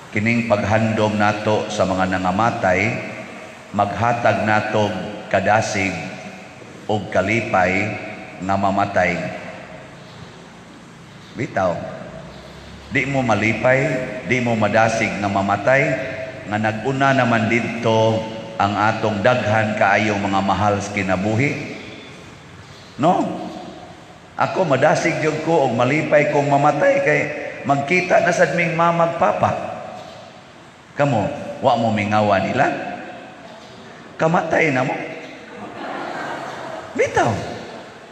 Kining paghandom nato sa mga nangamatay, maghatag nato kadasig o kalipay nga mamatay. Bitaw, di mo malipay, di mo madasig nga mamatay, nga naguna naman dito ang atong daghan kaayong mga mahal sa kinabuhi. No? Ako madasig jud ko og malipay kong mamatay kay magkita na sad ming mamagpapa. Kamo, wa mo mingawa nila. Kamatay na mo. Bitaw.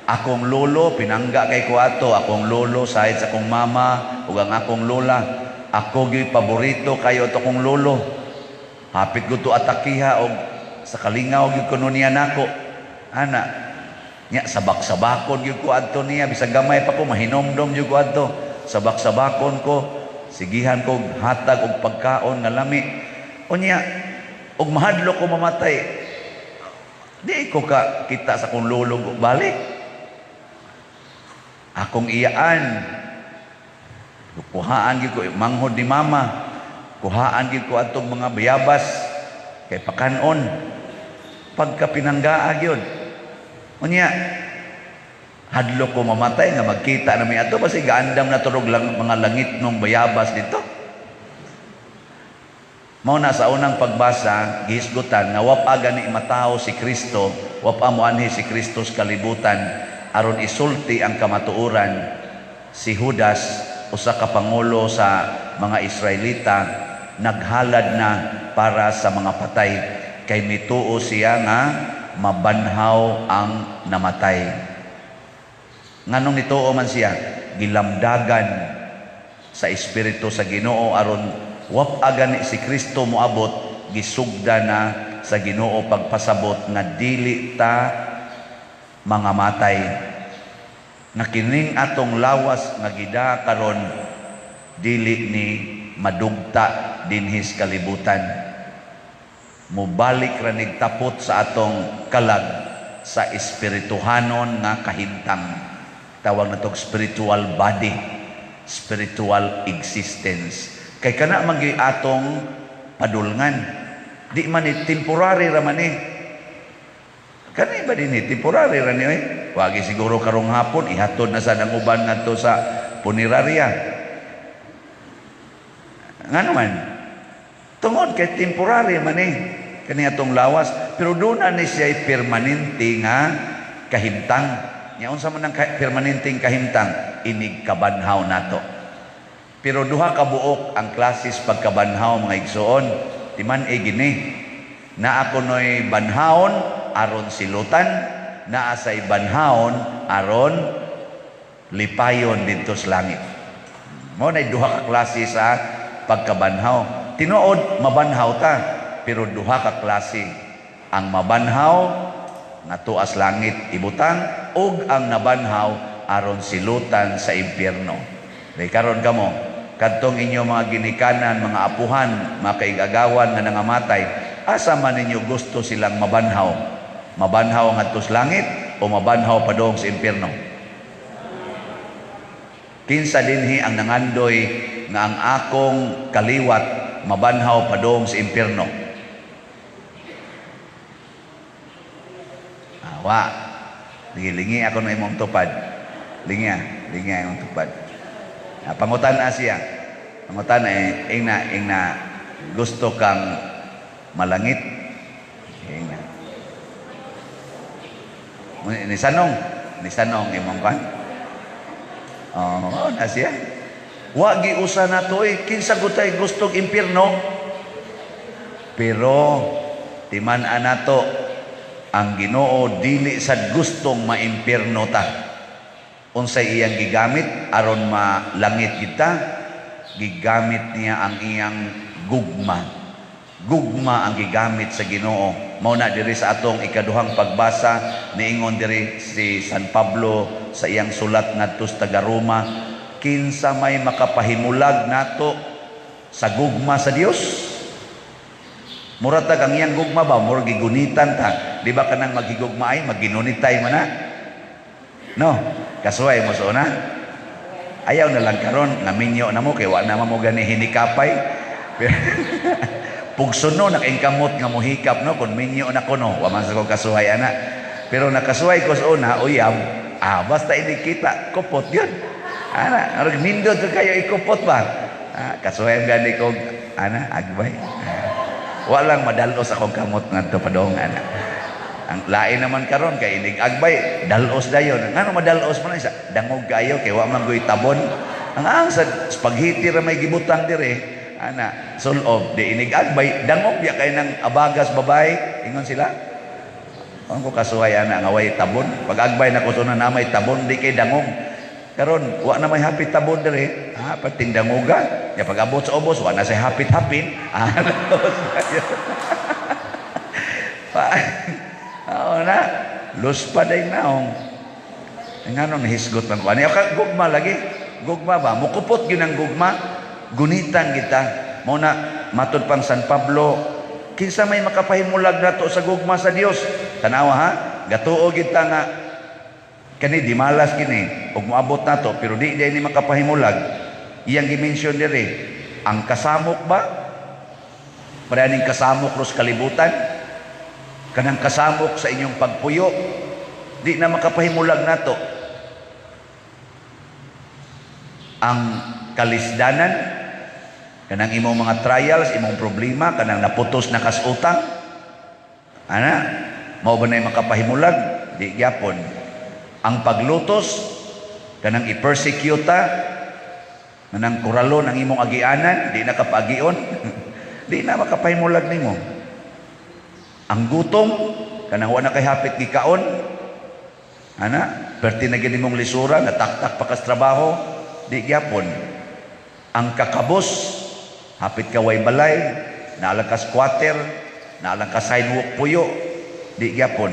Akong lolo pinangga kay ko ato, akong lolo sahid sa akong mama ug ang akong lola. Ako gyud paborito kayo to kong lolo. Hapit ko to atakiha og sa kalingaw gyud kuno niya nako. Ana, nya sabak-sabakon gyud ko adto niya bisag gamay pa ko mahinomdom gyud ko adto. Sabak-sabakon ko, sigihan ko hatag og pagkaon nga lami. Unya, og mahadlo ko mamatay. Di ko ka kita sa akong lolo balik. Akong iyaan. Kuhaan gyud ko manghod ni mama. Kuhaan gyud ko atong mga bayabas kay pakanon. Pagka pinanggaa gyud. Unya, hadlo ko mamatay nga magkita na mi ato basi gaandam na turog lang mga langit nung bayabas dito. Mao na sa unang pagbasa gihisgutan nga wapa gani mataw si Kristo, wapa mo anhi si Kristo sa kalibutan aron isulti ang kamatuoran. Si Judas usa ka pangulo sa mga Israelita naghalad na para sa mga patay kay mituo siya nga mabanhaw ang namatay. Nganong nituo man siya, gilamdagan sa espiritu sa Ginoo aron wapa gani si Kristo moabot, gisugda na sa Ginoo pagpasabot nga dili ta mga matay. Nga kining atong lawas nga gida karon dili ni madugta dinhis kalibutan. Mubalik ra nigtapot sa atong kalag sa espirituhanon nga kahimtang. Tawag na to spiritual body, spiritual existence. Kay kana man gyud atong padulngan. Di man ni temporary ra man ni. Kani ba dinhi temporary ra ni oy? Wagi siguro karong hapon ihatod na sad ang uban ngadto sa punerarya. Ngano man? Tungod kay temporary man ni kani atong lawas, pero doon na ni siya permanente nga kahimtang. Nya unsa man ang permanenteng kahimtang inig kabanhaw nato. Pero duha ka buok ang klasis pagkabanhaw mga igsoon. Timan gini. Na ako noy banhawon aron silutan, naa say banhawon aron lipayon didto sa langit. Mao nay duha ka klase sa pagkabanhaw. Tinuod mabanhaw ta, pero duha ka klase. Ang mabanhaw nga tuas langit ibutang ug ang nabanhaw aron silutan sa impyerno. Dahil karon kamo kadtong inyo mga ginikanan, mga apuhan, mga kaigagawan nga nangamatay, asa man ninyo gusto silang mabanhaw? Mabanhaw ngadto sa langit o mabanhaw padong sa impyerno? Kinsa dinhi ang nangandoy nga ang akong kaliwat mabanhaw padong sa impyerno? Wa, lingi ako na imong tupad. Lingi imong tupad. Pangutan na siya. Pangutan na ingna gusto kang malangit. Ingna. Nisanong imong kan. Oh, na siya. Wa gi usa na to kinsa gutay gustong impyerno. Pero timan anato ang Ginoo dili sad gustong maimpyerno ta. Unsay iyang gigamit aron malangit kita? Gigamit niya ang iyang gugma. Gugma ang gigamit sa Ginoo. Mao na diri sa atong ikaduhang pagbasa niingon diri si San Pablo sa iyang sulat ngadto sa taga-Roma, kinsa may makapahimulag nato sa gugma sa Dios? Muratag ang iyang gugma ba? Mura gigunitan ta. Di ba kanang maghigugma ay maginunitay mo na? No? Kasuway mo so na? Ayaw na lang karon nga minyo na mo kay wa na mo gani hinikapay. Pugsuno nakaingkamot nga mohikap no kun minyo na ko no wa man sa ko kasuhay ana. Pero nakasuhay ko sa una uyab. Basta ini kita kupot yun. Ana, arog nindot kayo ikupot ba? Kasuhay gani ko ana agbay. Walang madalos akong kamot ngadto padong ana. Ang lain naman karon kay inig agbay dalos dayon. Ngano madalos man isa dangog kayo kay wa man goy tabon. Ang sa spaghetti ra may gibutang dire. Ana, sulob di inig agbay dangog ya kay nang abagas babay ingon sila. Ang ko kasuhay ana nga way tabon. Pag agbay na ko na may tabon di kay dangog. Karon wa na may hapit tabon dire. Pating dangoga. Ya pag abot sa ubos wa na say hapit-hapin. Na los pa day naong. Ngano nahisgot man ko. Ano ka gugma lagi? Gugma ba? Mukupot gyud ang gugma. Gunitan kita. Mao na matud pang San Pablo, kinsa may makapahimulag nato sa gugma sa Dios. Tanawa ha? Gatuo kita nga kani di malas kini ug moabot nato pero di ni makapahimulag. Iyang gi-mention dire ang kasamok ba? Paraning kasamok ros kalibutan. Kanang kasamok sa inyong pagpuyo. Di na makapahimulag nato. Ang kalisdanan, kanang imong mga trials, imong problema, kanang naputos na kasutang, ana, mao ba na makapahimulag? Di gyapon. Ang paglutos, kanang i-persecute kanang kuralon ang imong agianan, di na kapagion, di na makapahimulag nimo. Ang gutom, kanang wa na kay hapit gikaon, ana, perti na gid imong lisura, nataktak pa kas trabaho, di gyapon. Ang kakabos, hapit ka way balay, naalang ka squatter, naalang ka sidewalk puyo, di gyapon.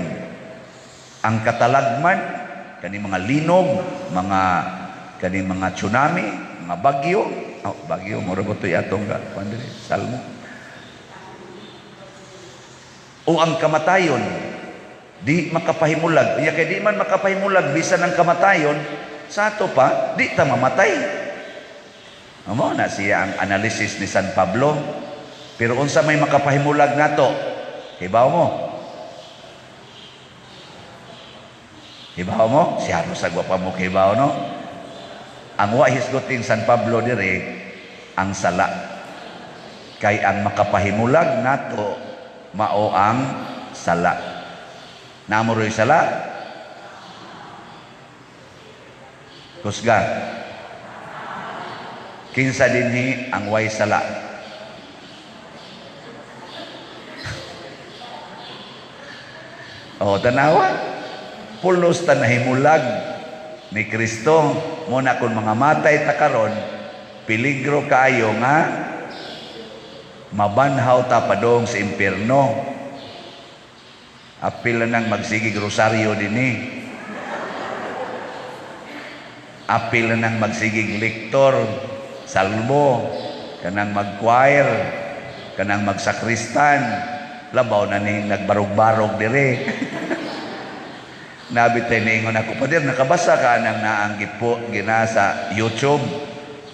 Ang katalagman, kani mga linog, kani mga tsunami, mga bagyo, bagyo, mura ko ito yatong salmo. O ang kamatayon, di makapahimulag. Kaya di man makapahimulag, bisan ang kamatayon, sa ato pa, di ta mamatay. Amo na siya ang analysis ni San Pablo. Pero unsa may makapahimulag nato? Hibaw mo? Hibaw mo? Siya mo sa gwapa mo hibaw no? Ang wa hisguting San Pablo dire ang sala. Kay ang makapahimulag nato mao ang sala. Namo roy sala? Kusga. Kinsa dinhi ang way sala. Tanawa, pulos ta nahimulag ni Kristo. Muna kung mga matay ta karon, peligro kaayo nga mabanhaw ta padong sa impierno. Apil na nang magsigig rosaryo dinhi. Apil na nang magsigig lektor, salmo, kanang mag-choir, kanang magsakristan, labaw na ni nagbarog-barog dire. Nabitay na ingon ako, Pader, nakabasa ka nang naanggit po gina sa YouTube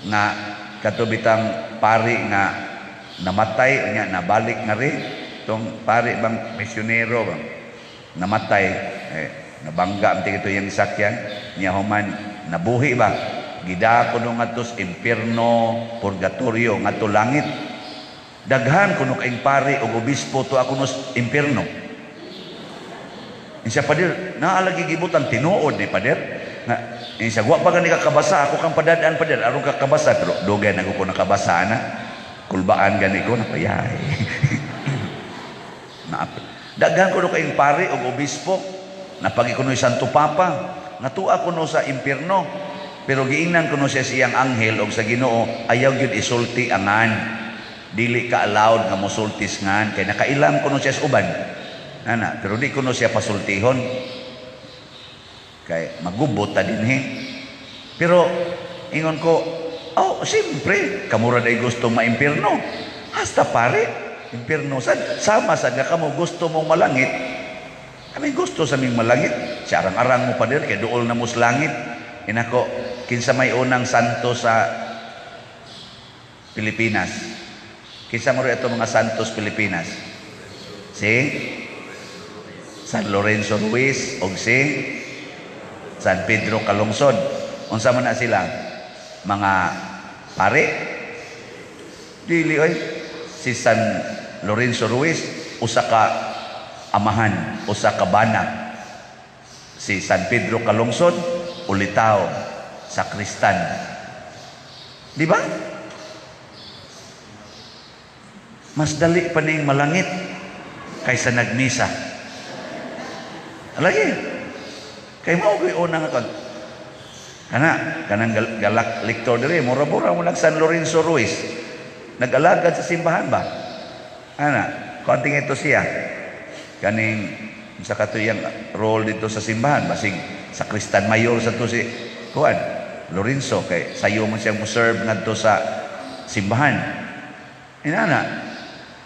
nga katubitang pari nga namatay, nga nabalik na rin. Itong pari bang misyonero bang namatay, nabangga ang ito yung sakyan, niya human, nabuhi ba? Gida ko nung atos impierno, purgatorio, nga to langit. Daghan ko nung kaing pari o obispo to ako nos impierno. Insya Pader, naalagi gibutan tinuod ni Pader. Insya, wa pa gani kakabasa, ako kang padadaan Pader, arong kakabasa, pero dugay na ko nakabasa na. Kulbaan gani ko, napayay. Daghan ko nung kaing pari o obispo, napagi ko nung Santo Papa, natuwa ko nung sa impierno. Pero giingnan ko no siya siyang anghel o sa Ginoo ayaw gyud isulti angan. Dili ka allowed nga mosultis ngan kay nakailam ko no siya sa uban. Ana, pero di ko no siya pasultihon. Kay magubot ta dinhi. Pero ingon ko, siyempre, kamura day gusto maimpierno. Hasta pare, impierno sad sama sad nga kamo gusto mong malangit. Kami gusto sa ming malangit. Si arang-arang mo Pader kay duol na mo sa langit. Inako, kinsa may unang santo sa Pilipinas? Kinsa mo rin ito mga santos Pilipinas? Si San Lorenzo Ruiz o si San Pedro Calungsod. Unsa man na sila? Mga pare? Dili oy. Si San Lorenzo Ruiz, usa ka amahan, usa ka bana. Si San Pedro Calungsod, ulitaw, sakristan. Di ba? Mas dali pa ning malangit kaysa nagmisa. Lagi. Kay mao gyud una nga kanang galak lektor diri, mura-mura mo San Lorenzo Ruiz. Nag-alagad sa simbahan ba? Konting ito siya. Kaning sa katuyang role dito sa simbahan, basig sakristan mayor sa to si Juan Lorenzo, kay sayo mo siyang serve ngadto sa simbahan. Inana.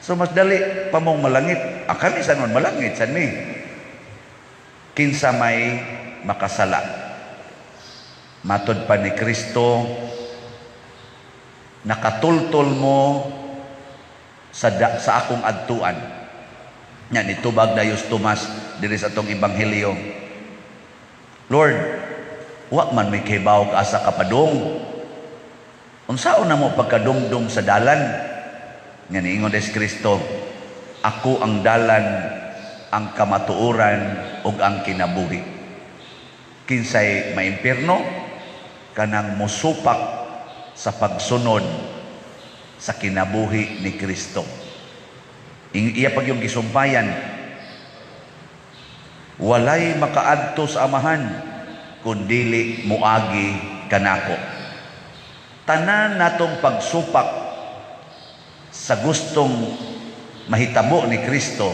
So mas dali pa mong malangit. Kami sanon malangit san mi. Kinsa may makasala. Matod pa ni Kristo, nakatultol mo sa akong adtuan. Nya nitubag Dayos Tomas diri sa atong ebanghelyo. Lord, wa man may kibaw ka asa kapadong. Unsaon na mo pagkadumdum sa dalan? Nga niingon des Kristo, ako ang dalan, ang kamatuoran ug ang kinabuhi. Kinsay maimpierno kanang musupak sa pagsunod sa kinabuhi ni Kristo. Iya pag yung gisumpayan, walay makaadto sa amahan kundili muagi kanako. Tanan natong pagsupak sa gustong mahitabo ni Kristo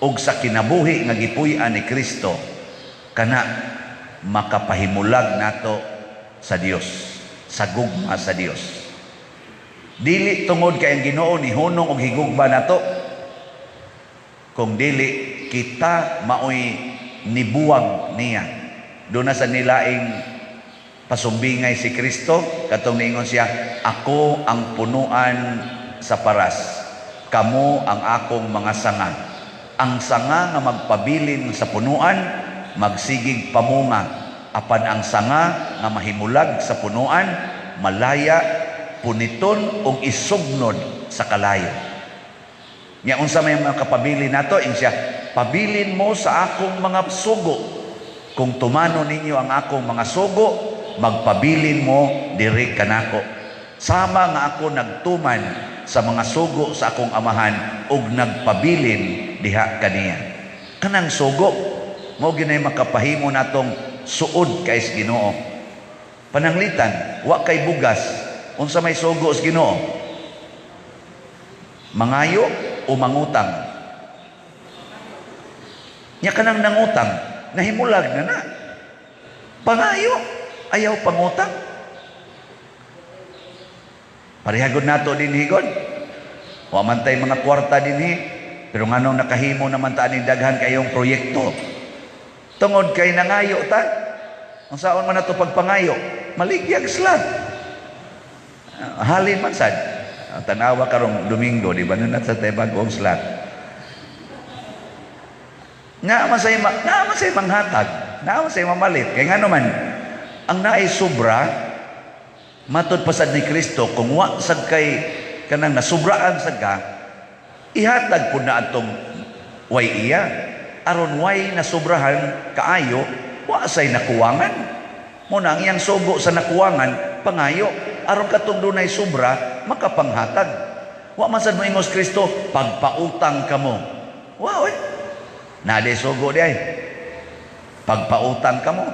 ug sa kinabuhi nga gipuy-an ni Kristo, kana makapahimulag nato sa Dios, sa gugma sa Dios. Dili tungod kay ang Ginoo ni hunong og higugma nato, kung dili kita maoy nibuwag niya. Doon na sa nilaing pasumbingay si Kristo, katong niingon siya, ako ang punuan sa paras, kamo ang akong mga sanga. Ang sanga nga magpabilin sa punuan, magsigig pamunga. Apan ang sanga nga mahimulag sa punuan, malaya, puniton o isugnod sa kalayo. Nya unsa may mga kapabili nato, siya, pabilin mo sa akong mga sugo. Kung tumano ninyo ang akong mga sugo, magpabilin mo diri kanako. Sama nga ako nagtuman sa mga sugo sa akong amahan ug nagpabilin diha kaniya. Kanang sugo mao ginay makapahimo natong suod kay sa Ginoo. Pananglitan, wa kay bugas, unsa may sugo sa Ginoo? Mangayo o mangutang? Nya kanang nangutang, nahimulag na. Pangayo, ayaw pangutang. Parihagod nato din higod. Wa man tay mga kwarta dinhi, pero nganong nakahimo naman ta ning daghan kayong proyekto. Tungod kay nangayo ta. Unsaon man nato pagpangayo? Maligyag slab. Halin man sad. Tanawa karong Domingo, di ba nunat sa bagong slab. Nga man say manghatag, nga man say mamalit. Kay ngano man ang naay sobra matod pasad ni Kristo, kung wa sad kay kanang nasubraan sad ka, ihatag po na atong way iya. Aron way nasubrahan kaayo, wa say nakuwangan. Muna ang iyang sugo sa nakuwangan, pangayo. Aron katong dunay sobra, makapanghatag. Wa man sad moingos Kristo, pagpautang kamo. Wow, nade sugo di ay. Pagpautang kamo.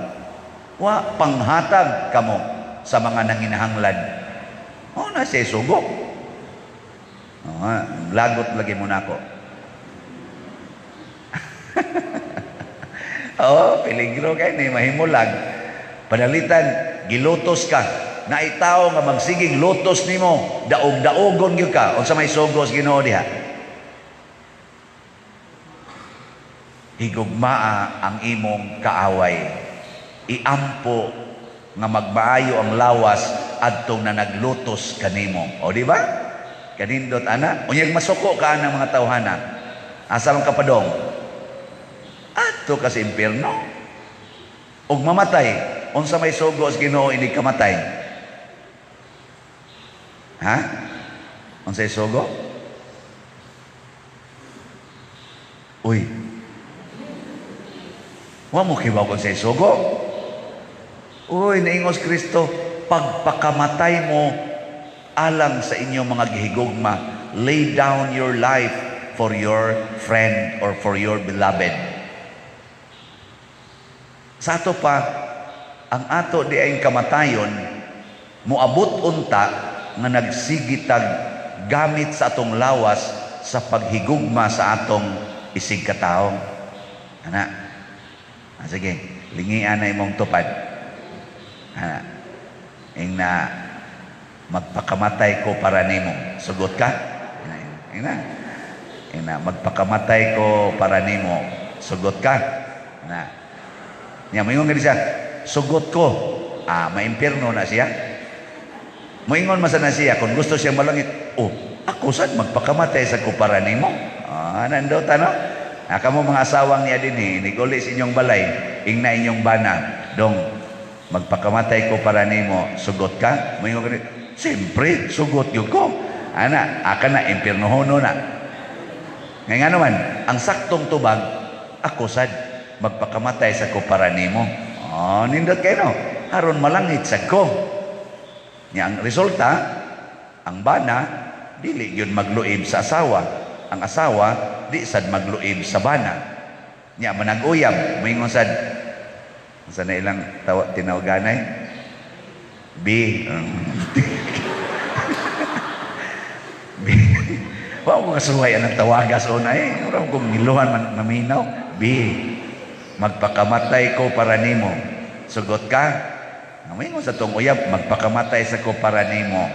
Wa panghatag kamo sa mga nanginahanglan. Na siya sugo. Lagot lagi mo na ako. Peligro kay ni mahimulag. Panalitan, gilutos ka. Naitaw nga magsiging lutos nimo, daog-daogon gyud ka unsa may sugos Ginoo diha. Higugmaa ang imong kaaway. Iampo nga magmaayo ang lawas adtong na naglutos kanimo. O di ba? kanindot ana, unyag masuko ka ng mga tawhana. Asa man ka padong? Ato ka sa impyerno. Og mamatay, unsa may sugo sa Ginoo hindi kamatay? Ha? Unsay sugo? Uy. Wa mo kibaw kung say sugo. Uy, naingos Kristo, pagpakamatay mo alang sa inyong mga gihigugma, lay down your life for your friend or for your beloved. Sa ato pa, ang ato di ay kamatayon, muabot unta nga nagsigitag gamit sa atong lawas sa paghigugma sa atong isig katao. Ana, sige, lingian na imong tupad. Ana, ing na magpakamatay ko para nimo. Sugot ka? Ina, magpakamatay ko para nimo. Sugot ka? Na. Nya moingon nga siya, sugot ko. Maimpirno na siya. Moingon masana siya kung gusto siya malangit. Oh, ako sad magpakamatay sa ko para nimo. Nandot ano? Kamo mga asawang niya din niguli sa inyong balay, ingna inyong bana. Dong, magpakamatay ko para nimo. Sugot ka? Moingon ka, siyempre, sugot yun ko. Ana, aka na, impirnohono na. Ngayon naman, ang saktong tubag, ako sad, magpakamatay sa ko para nimo. Nindot kayo no? Aron malangit sa ko. Ang resulta, ang bana, dili yun magluib sa asawa. Ang asawa, di sad magluib sa bana. Nya manag-uyab, moingon sad, sa na ilang tinawaganay? B. Wa ko kasuway ang tawagas una ora ko niluhan man maminaw. B. Magpakamatay ko para nimo. Sugot ka? Moingon sa tong uyab, magpakamatay sa ko para nimo.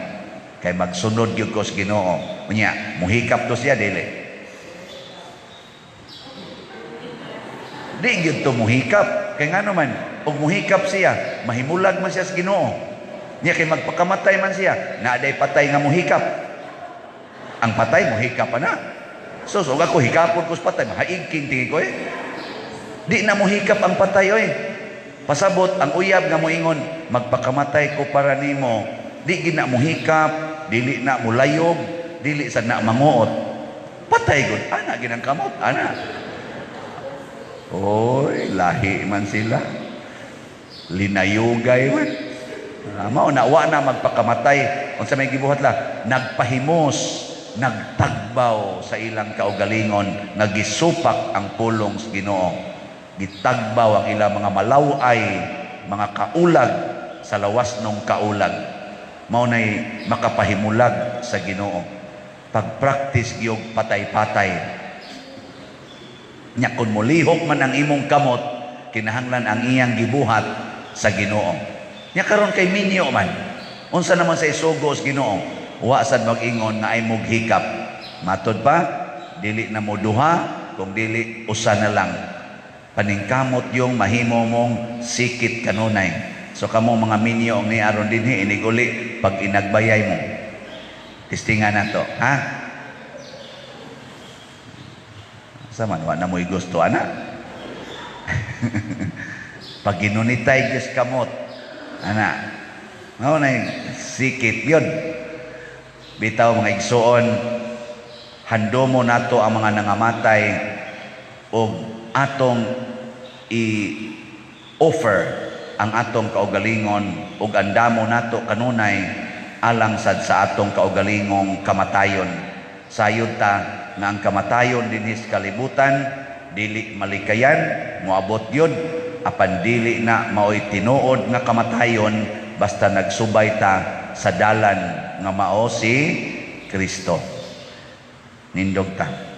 Kay magsunod gyud ko sa Ginoo. Unya, muhikap to siya dili. Di gyud to muhikap. Kay ngano man, og muhikap siya, mahimulag man siya sa Ginoo. Nya kay magpakamatay man siya, naaday patay nga muhikap. Ang patay muhikap pa na. So ako hikapon ko sa patay, mahaigking tingin ko Di na muhikap ang patay Pasabot ang uyab nga moingon, magpakamatay ko para nimo. Di gina muhikap, dili na mulayog, dili sad na manguot. Patay gud, ana ginang kamot, ana. Oy, lahi man sila. Linayugay man. Mao na wa na magpakamatay. Unsa may gibuhat la? Nagpahimos, nagtagbaw sa ilang kaugalingon, nagisupak ang pulong sa Ginoo. Gitagbaw ang ilang mga malaway, mga kaulag sa lawas nung kaulag. Mao nay makapahimulag sa Ginoo. Pag-practice gyud patay-patay. Nya kun molihok man ang imong kamot, kinahanglan ang iyang gibuhat sa Ginoo. Nya karon kay minyo man. Unsa naman sa isugo sa Ginoo? Wa sad mag-ingon nga ay mughikap. Matod pa, dili na mo duha, kung dili usa na lang. Paningkamot yung mahimo mong sikit kanunay. So kamo mga minyo ni aron dinhi iniguli pag inagbayay mo. Tistingan nato, ha? Saman wa na mo'y gusto ana. Pag ginunitay Diyos kamot, ana. Mao na sikit yun. Bitaw mga igsuon, handomo nato ang mga nangamatay o atong i-offer ang atong kaugalingon ug andamo nato kanunay alang sad sa atong kaugalingong kamatayon. Sayod ta nga ang kamatayon dinhi sa kalibutan dili malikayan, moabot yun apan dili na maoy tinuod nga kamatayon basta nagsubay ta sa dalan nga mao si Kristo. Nindog ta.